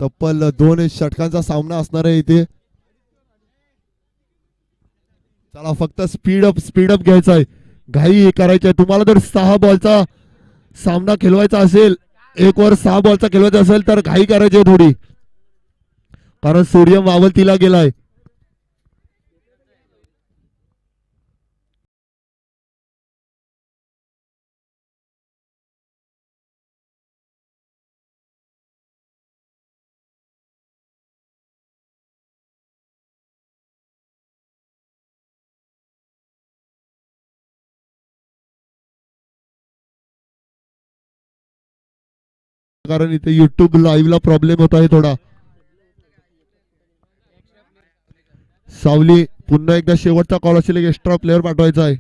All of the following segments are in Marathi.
तब्बल 2 षटकांचा सामना असणार आहे इथे. चला फक्त स्पीड अप घ्यायचा आहे. घाई करायची आहे. तुम्हाला जर 6 बॉलचा सामना खेळवायचा असेल, एक वर 6 बॉलचा खेळवायचा असेल तर घाई करायची आहे थोडी, कारण सोडियम वावलतीला गेलाय. कारण इथे युट्यूब लाईव्ह ला प्रॉब्लेम होत आहे थोडा. सावली पुन्हा एकदा शेवटचा कॉल असेल, एक एक्स्ट्रा प्लेअर पाठवायचा आहे.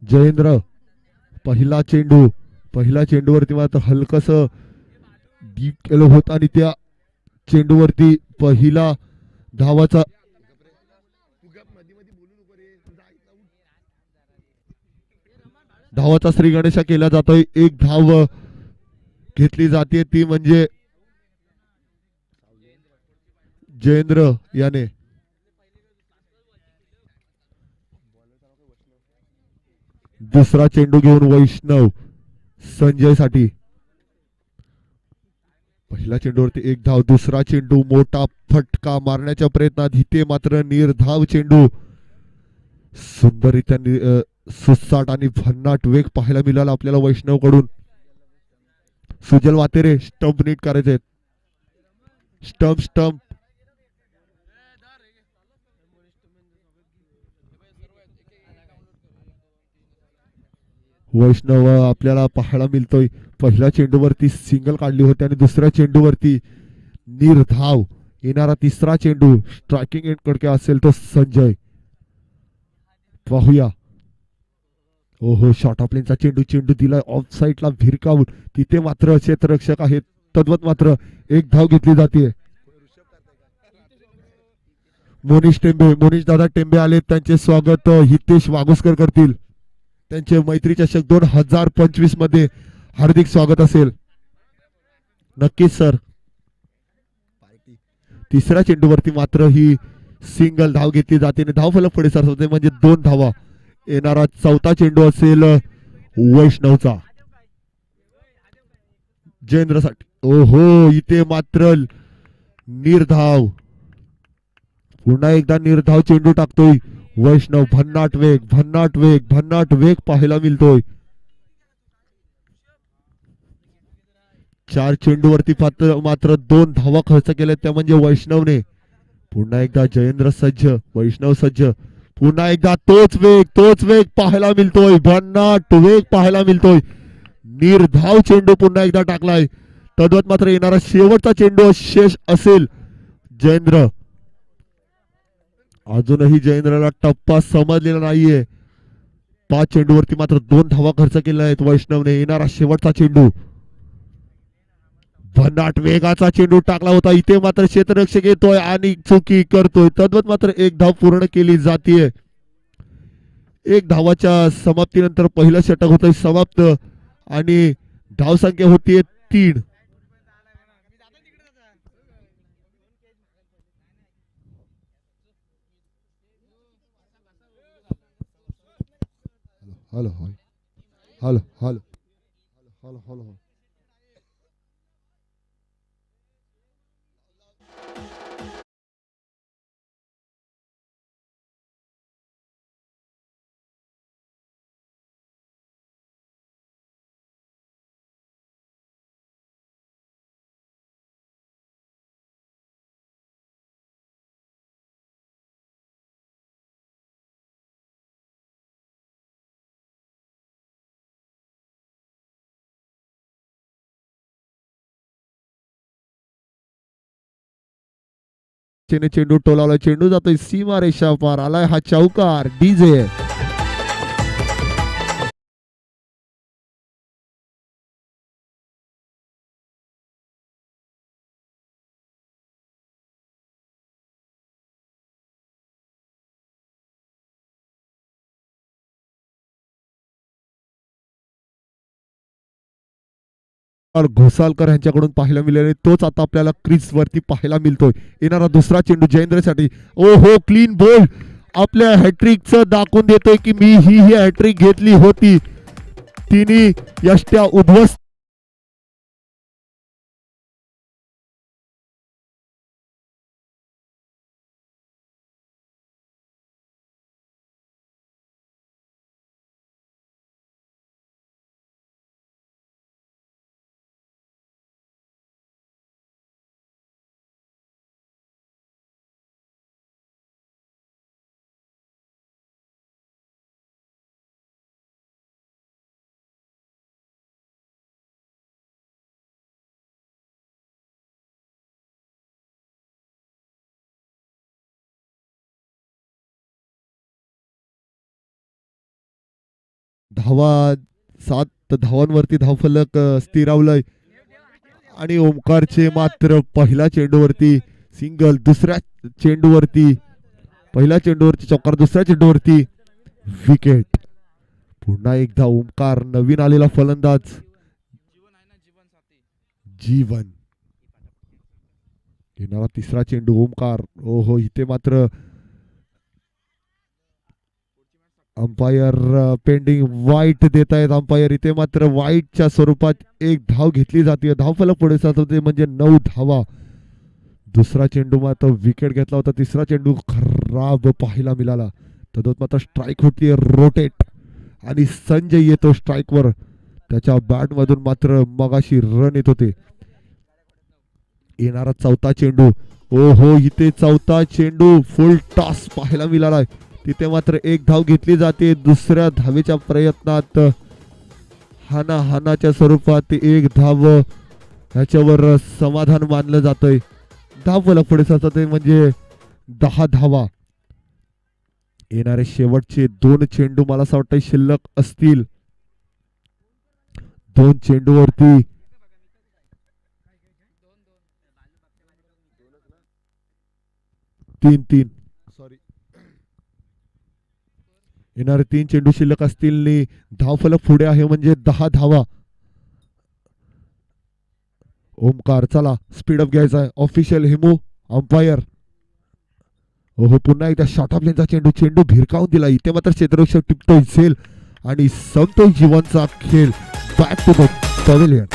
जयेंद्र पहिला चेंडूवरती मात्र हलकस डीप केलं होत आणि त्या चेंडूवरती पहिला धावाचा श्री गणेशा केला जातोय. एक धाव घेतली जाते, ती म्हणजे जयेंद्र याने. दुसरा चेंडू घेऊन वैष्णव संजय साठी. पहिल्या चेंडूवरती एक धाव, दुसरा चेंडू मोठा फटका मारण्याच्या प्रयत्नात, इथे मात्र निर्धाव चेंडू. सुंदररित्या सुसाट आणि भन्नाट वेग पाहायला मिळाला आपल्याला वैष्णव कडून. सुजल वातेरे स्टंप नीट करायचे. स्टंप वैष्णव आपल्याला पाहायला मिळतोय. पहिल्या चेंडूवरती सिंगल काढली होती आणि दुसऱ्या चेंडूवरती निर्धाव. येणारा तिसरा चेंडू स्ट्रायकिंग एंड कडके असेल तो संजय. पाहूया. ओहो, शॉर्ट ऑफ लेनचा चेंडू दिलाय ऑफ साईडला भिरकावून. तिथे मात्र क्षेत्ररक्षक आहेत, तद्वत मात्र एक धाव घेतली जाते. मोनिश दादा टेंबे आले, त्यांचे स्वागत हितेश वागुस्कर करतील. त्यांचे मैत्री चषक 2025 मध्ये हार्दिक स्वागत असेल. नक्कीच सर. तिसऱ्या चेंडूवरती मात्र ही सिंगल धाव घेतली जाते आणि धाव फलक पुढे सरसवते, म्हणजे 2 धावा. येणारा चौथा चेंडू असेल वैष्णवचा जयेंद्रसाठी. ओहो, इथे मात्र निर्धाव. पुन्हा एकदा निर्धाव चेंडू टाकतोय वैष्णव. भन्नाट वेग पाहायला मिळतोय. 4 चेंडूवरती मात्र 2 धावा खर्च केल्या, त्या म्हणजे वैष्णवने. पुन्हा एकदा जयेंद्र सज्ज, वैष्णव सज्ज. पुन्हा एकदा तोच वेग पाहायला मिळतोय. भन्नाट वेग पाहायला मिळतोय. निर्धाव चेंडू पुन्हा एकदा टाकलाय. तद्वत मात्र येणारा शेवटचा चेंडू शेष असेल जयेंद्र. अजूनही जयेंद्रला टप्पा समजलेला नाहीये. 5 चेंडूवरती मात्र 2 धावा खर्च केल्या आहेत वैष्णवने. येणारा शेवटचा चेंडू. भन्नाट वेगाचा चेंडू टाकला होता, इथे मात्र क्षेत्ररक्षक येतोय आणि चुकी करतोय. तद्वत मात्र एक धाव पूर्ण केली जाते. एक धावाच्या समाप्तीनंतर पहिलं षटक होतंय समाप्त आणि धावसंख्या होतीये 3. Hello hello hello hello hello hello. चेंडू टोलावला, चेंडू जातोय सीमा रेषा पार. आलाय हा चौकार डीजे. घोसालकर यांच्याकडून पाहायला मिळाले, तोच आता आपल्याला क्रीज वरती पाहायला मिळतोय. येणारा दुसरा चेंडू जयेंद्रसाठी. ओ हो, क्लीन बॉल. आपल्या हॅट्रिकचं दाखवून देतोय की मी ही हॅट्रिक घेतली होती. तिने यष्ट्या उद्ध्वस्त. धावा 7 धावांवरती धावफलक स्थिरावलंय आणि ओमकारचे मात्र पहिल्या चेंडूवरती सिंगल, दुसऱ्या चेंडूवरती पहिल्या चेंडूवरती चौकार, दुसऱ्या चेंडूवरती विकेट. पुन्हा एकदा ओमकार नवीन आलेला फलंदाज जीवन. येणारा तिसरा चेंडू ओमकार. ओहो, इथे मात्र अंपायर पेंडिंग वाईट देत आहेत अंपायर. इथे मात्र वाईटच्या स्वरूपात एक धाव घेतली जाते. धावफलक पुढे जात होते म्हणजे 9 धावा. दुसरा चेंडू मात्र विकेट घेतला होता. तिसरा चेंडू खराब पाहायला मिळाला. तदोत मात्र स्ट्राईक होती रोटेट आणि संजय येतो स्ट्राईकवर. त्याच्या बॅट मधून मात्र मगाशी रन येत होते. येणारा चौथा चेंडू. ओ हो, इथे चौथा चेंडू फुल टॉस पाहायला मिळालाय. तिथे मात्र एक धाव घेतली जाते. दुसऱ्या धावेच्या प्रयत्नात हानाच्या स्वरूपात एक धाव ह्याच्यावर समाधान मानलं जातंय. धावफलक पुढे जात म्हणजे 10 धावा. येणारे शेवटचे 2 चेंडू मला असं वाटतं शिल्लक असतील. 2 चेंडूवरती तीन सॉरी येणारे 3 चेंडू शिल्लक असतील. धावफलक पुढे आहे म्हणजे 10 धावा. ओमकार, चला स्पीडअप घ्यायचा आहे. Official Hemu umpire. हो, पुन्हा एकदा शॉर्ट ऑफ लेनचा चेंडू भिरकावून दिला. इथे मात्र क्षेत्ररक्षक टिपतोय झेल आणि संपतोय जीवनचा खेळ. Back to the pavilion.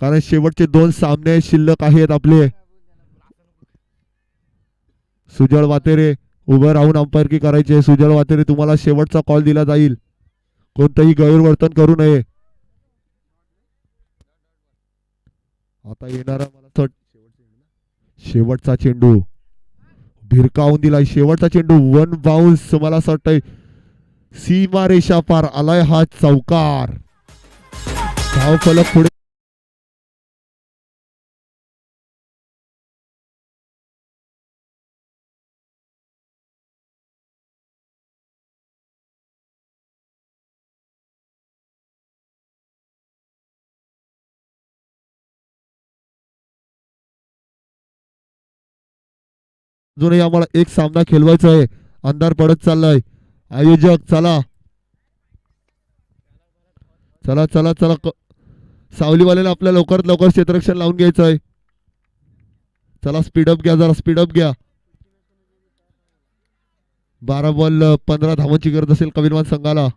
कारण शेवटचे 2 सामने शिल्लक आहेत आपले. सुजळ वातेरे उभं राहून अंपायरकी करायचे. सुजळ वातेरे, तुम्हाला शेवटचा कॉल दिला जाईल. कोणतंही गैरवर्तन करू नये. आता येणारा मला शेवटचा चेंडू भिरकावून दिलाय. शेवटचा चेंडू 1 बाउन्स. मला असं वाटतंय सीमारेषा पार आलाय हा चौकार. धावफलक पुढे. अजूनही आम्हाला एक सामना खेळवायचा आहे. अंधार पडत चाललाय. आयोजक, चला चला चला चला सावलीवाल्याला आपल्या लवकरात लवकर क्षेत्ररक्षण लावून घ्यायचं आहे. चला स्पीडअप घ्या, जरा स्पीडअप घ्या. 12 बॉल 15 धावांची गरज असेल कविलवान संघाला.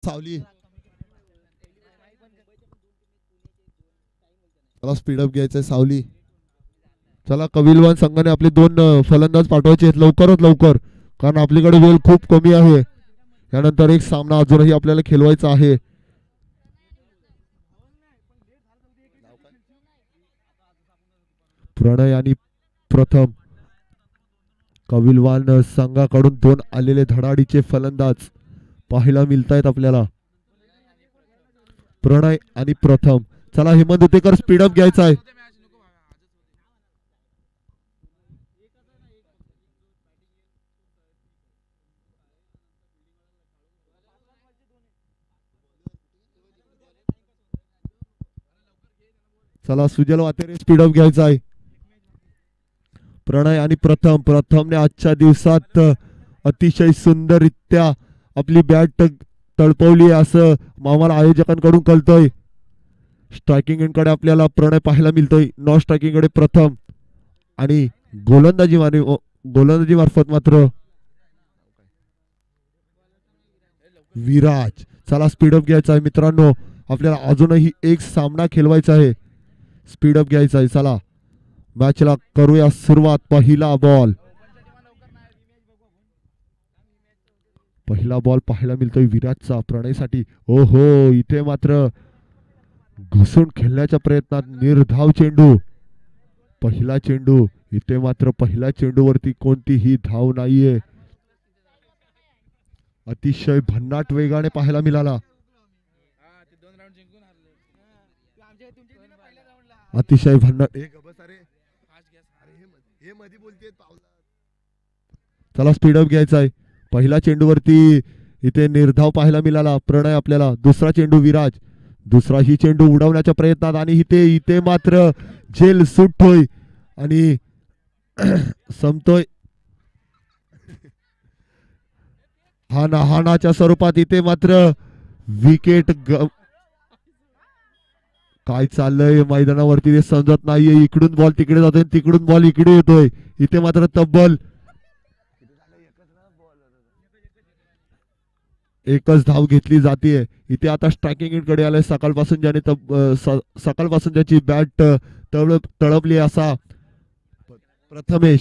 सावली चला स्पीडअप घ्यायचंय सावली. चला कविलवान संघाने आपले 2 फलंदाज पाठवायचे आहेत लवकरात लवकर, कारण आपल्याकडे वेळ खूप कमी आहे. यानंतर एक सामना अजूनही आपल्याला खेळवायचा आहे. प्रणय आणि प्रथम कविलवान संघाकडून 2 आलेले धडाडीचे फलंदाज पाहायला मिळत आहेत आपल्याला. प्रणय आणि प्रथम. चला हेमंत उतेकर स्पीडअप घ्यायचा आहे. चला सुजल वातेरे स्पीडअप घ्यायचा आहे. प्रणय आणि प्रथमने आजच्या दिवसात अतिशय सुंदररित्या आपली बॅट तळपवली असं आम्हाला आयोजकांकडून कळतंय. स्ट्रायकिंग एंडकडे आपल्याला प्रणय पाहायला मिळतोय, नॉन स्ट्रायकिंग कडे प्रथम आणि गोलंदाजी मार्फत मात्र विराज. चला स्पीडअप घ्यायचा आहे मित्रांनो, आपल्याला अजूनही एक सामना खेळवायचा आहे. स्पीडअप घ्यायचा आहे. चला मॅचला करूया सुरुवात. पहिला बॉल पाहायला मिळतोय विराजचा प्रणयसाठी. ओहो, इथे मात्र घुसून खेळण्याच्या प्रयत्नात निर्धाव चेंडू. पहिला चेंडू. इथे मात्र पहिल्या चेंडूवरती कोणतीही धाव नाहीये. अतिशय भन्नाट वेगाने पाहायला मिळाला. अतिशय भन्नाट. चला स्पीडअप घ्यायचा आहे. पहिल्या चेंडूवरती इथे निर्धाव पाहायला मिळाला प्रणय आपल्याला. दुसरा चेंडू विराज. दुसराही चेंडू उडवण्याच्या प्रयत्नात आणि इथे मात्र झेल सुटतोय आणि संपतोय. हानाच्या स्वरूपात इथे मात्र विकेट. काय चाललंय मैदानावरती ते समजत नाहीये. इकडून बॉल तिकडे जातोय, तिकडून बॉल इकडे येतोय. इथे मात्र तब्बल एकच धाव घेतली जाते. इथे आता स्ट्रायकिंग कडे आलाय सकाळपासून ज्याची बॅट तळपली असा प्रथमेश.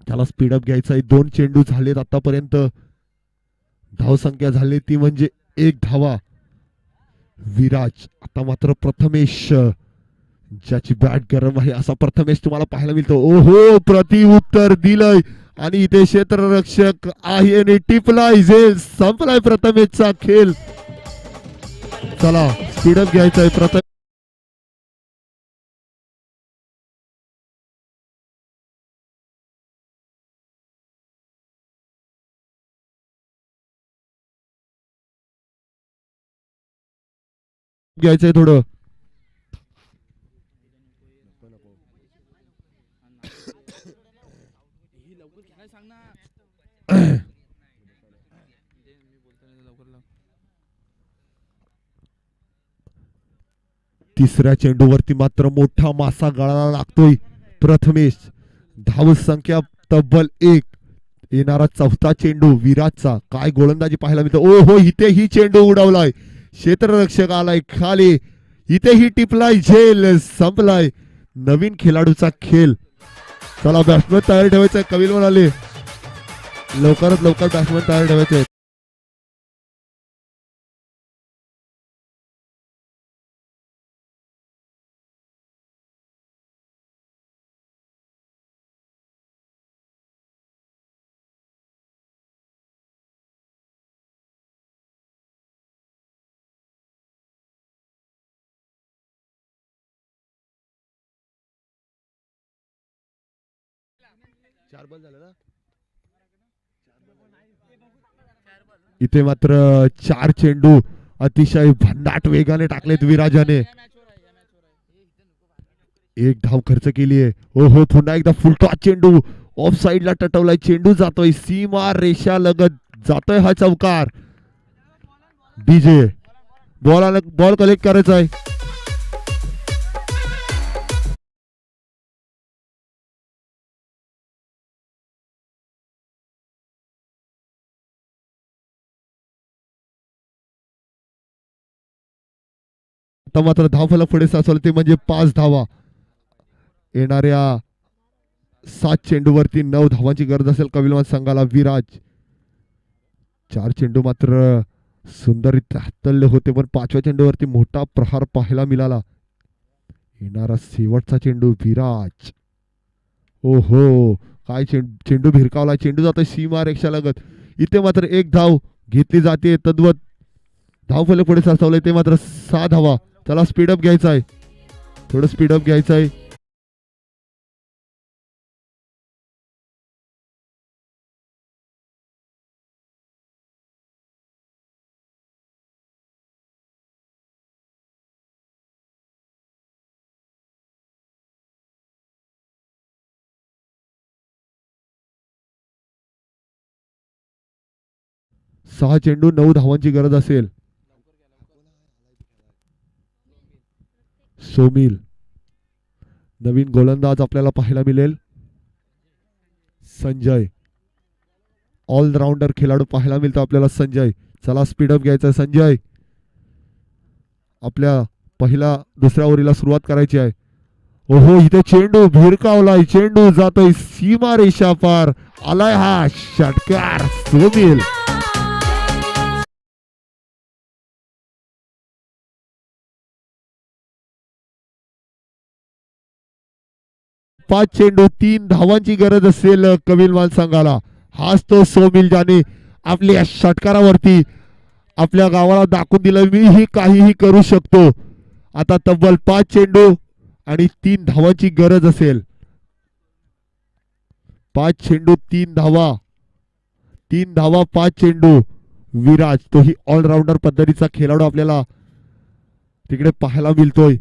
त्याला स्पीडअप घ्यायचा आहे. 2 चेंडू झालेत आतापर्यंत. धाव संख्या झाली ती म्हणजे 1 धावा. विराज. आता मात्र प्रथमेश, ज्याची बॅट गरम आहे असा प्रथमेश तुम्हाला पाहायला मिळतो. ओहो, प्रति उत्तर दिलंय आणि इथे क्षेत्ररक्षक आहे आणि टिपलाय. झेल संपलाय प्रथमेशचा खेळ. चला स्पीडअप घ्यायचा आहे. प्रथम घ्यायचंय थोडं. तिसऱ्या चेंडूवरती मात्र मोठा मासा गळाला लागतोय. प्रथमेश. धाव संख्या तब्बल 1. येणारा चौथा चेंडू विराजचा. काय गोलंदाजी पाहायला मिळतो. ओहो, इथेही चेंडू उडवलाय. क्षेत्ररक्षक आलाय खाली. इथेही टिपलाय. झेल संपलाय. नवीन खेळाडूचा खेळ. चला बॅट्समॅन तयार ठेवायचा. कविल म्हणाले लवकरात लवकर बॅट्समॅन तयार ठेवायचे. 4 बॉल झाले ना. इथे मात्र 4 चेंडू अतिशय भन्नाट वेगाने टाकलेत विराजाने. 1 धाव खर्च केली आहे. ओहो पुन्हा एकदा फुलटॉस चेंडू ऑफ साइडला टटवलाय. चेंडू जातोय सीमा रेषा लगत जातोय हा चौकार. डीजे बॉल कलेक्ट करायचा आहे. आता मात्र धावफलक पुढे साचवलं ते म्हणजे 5 धावा. येणाऱ्या 7 चेंडूवरती 9 धावांची गरज असेल कविलवान संघाला. विराज 4 चेंडू मात्र सुंदररित्या हाताळले होते पण 5व्या चेंडूवरती मोठा प्रहार पाहायला मिळाला. येणारा शेवटचा चेंडू विराज. ओहो काय चेंडू भिरकावला. चेंडू जातो सीमा रेषा लगत. इथे मात्र 1 धाव घेतली जाते. तद्वत धावफलक पुढे साचवले ते मात्र 6 धावा. चला स्पीडअप घ्यायचा आहे. थोडं स्पीडअप घ्यायचं आहे. सहा चेंडू 9 धावांची गरज असेल. सोमिल नवीन गोलंदाज आपल्याला पाहायला मिळेल. संजय ऑलराऊंडर खेळाडू पाहायला मिळतो आपल्याला. संजय चला स्पीडअप घ्यायचा. संजय आपल्या दुसऱ्या ओव्हरीला सुरुवात करायची आहे. ओहो इथे चेंडू भिरकावलाय. चेंडू जातोय सीमा रेषा पार. आलाय हा षटकार. सोमिल 5 चेंडू 3 धावांची गरज असेल कविलवान संघाला. हाच तो सोमिल ज्याने आपल्या षटकारावरती आपल्या गावाला दाखवून दिलं मीही काहीही करू शकतो. आता तब्बल 5 चेंडू आणि 3 धावांची गरज असेल. 5 चेंडू 3 धावा. 3 धावा 5 चेंडू. विराज तोही ऑलराऊंडर पद्धतीचा खेळाडू आपल्याला तिकडे पाहायला मिळतोय.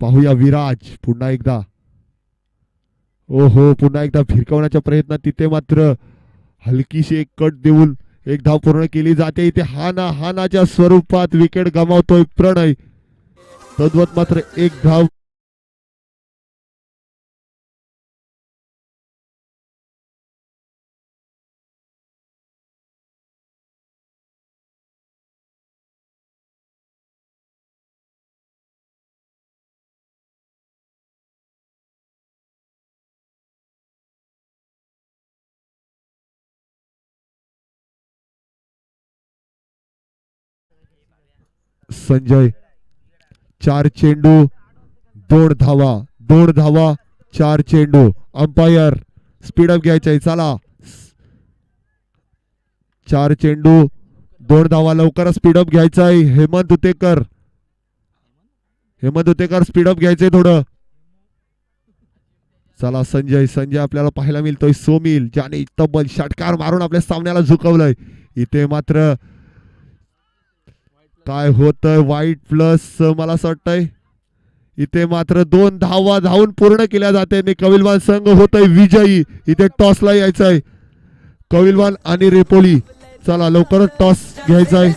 पाहूया विराज पुन्हा एकदा. ओहो पुन्हा एकदा भिरकवण्याच्या प्रयत्नात तिथे मात्र हलकीशी एक कट देऊन 1 धाव पूर्ण केली जाते. इथे हानाच्या स्वरूपात विकेट गमावतोय प्रणय. तद्वत मात्र 1 धाव. संजय 4 चेंडू 2 धावा. 2 धावा 4 चेंडू. अंपायर स्पीडअप घ्यायचंय. चला 4 चेंडू 2 धावा. लवकर स्पीडअप घ्यायचाय. हेमंत उतेकर स्पीडअप घ्यायचंय थोडं. चला संजय आपल्याला पाहायला मिळतोय. सोमिल ज्याने तब्बल षटकार मारून आपल्या सामन्याला झुकवलंय. इथे मात्र काय होतंय वाईट प्लस मला असं वाटतंय. इथे मात्र 2 धावा धावून पूर्ण केल्या जाते आणि कविलवान संघ होतोय विजयी. इथे टॉसला यायचंय कविलवान आणि रेपोली. चला लवकरच टॉस घ्यायचा आहे.